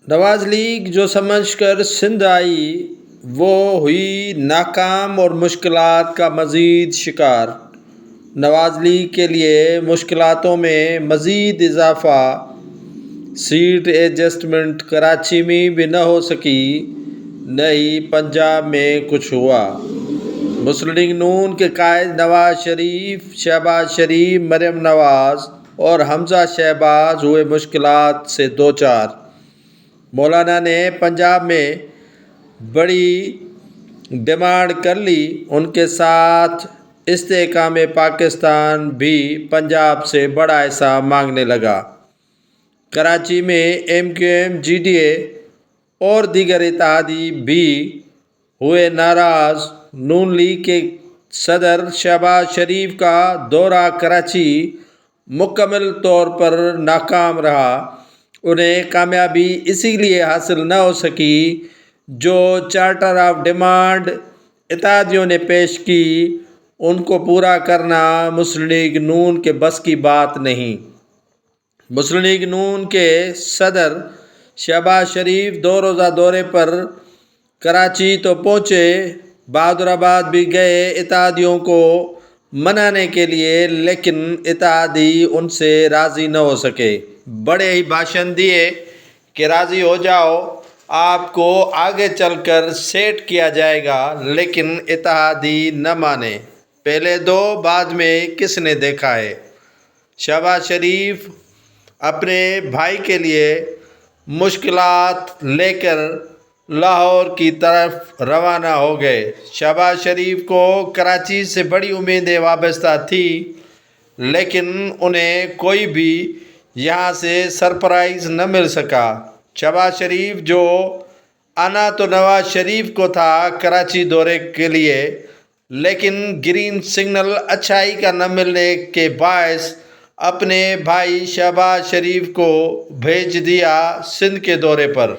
نواز league جو سمجھ کر سندھ آئی وہ ہوئی ناکام اور مشکلات کا مزید شکار۔ نواز لیگ کے لیے مشکلاتوں میں مزید اضافہ، سیٹ ایڈجسٹمنٹ کراچی میں بھی نہ ہو سکی، نہ ہی پنجاب میں کچھ ہوا۔ مسلم لیگ نون کے قائد نواز شریف، شہباز شریف، مریم نواز اور حمزہ شہباز ہوئے مشکلات سے دوچار۔ مولانا نے پنجاب میں بڑی ڈیمانڈ کر لی، ان کے ساتھ استحکام پاکستان بھی پنجاب سے بڑا حصہ مانگنے لگا۔ کراچی میں M Q M, G D A اور دیگر اتحادی بھی ہوئے ناراض۔ نون لیگ کے صدر شہباز شریف کا دورہ کراچی مکمل طور پر ناکام رہا۔ انہیں کامیابی اسی لیے حاصل نہ ہو سکی جو چارٹر آف ڈیمانڈ اتحادیوں نے پیش کی، ان کو پورا کرنا مسلم لیگ نون کے بس کی بات نہیں۔ مسلم لیگ نون کے صدر شہباز شریف 2 روزہ دورے پر کراچی تو پہنچے، بہادر آباد بھی گئے اتحادیوں کو منانے کے لیے، لیکن اتحادی ان سے راضی نہ ہو سکے۔ بڑے ہی بھاشن دیے کہ راضی ہو جاؤ، آپ کو آگے چل کر سیٹ کیا جائے گا، لیکن اتحادی نہ مانے۔ پہلے 2 بعد میں کس نے دیکھا ہے۔ شہباز شریف اپنے بھائی کے لیے مشکلات لے کر لاہور کی طرف روانہ ہو گئے۔ شہباز شریف کو کراچی سے بڑی امیدیں وابستہ تھیں، لیکن انہیں کوئی بھی یہاں سے سرپرائز نہ مل سکا۔ شہباز شریف جو آنا تو نواز شریف کو تھا کراچی دورے کے لیے، لیکن گرین سگنل اچھائی کا نہ ملنے کے باعث اپنے بھائی شہباز شریف کو بھیج دیا سندھ کے دورے پر۔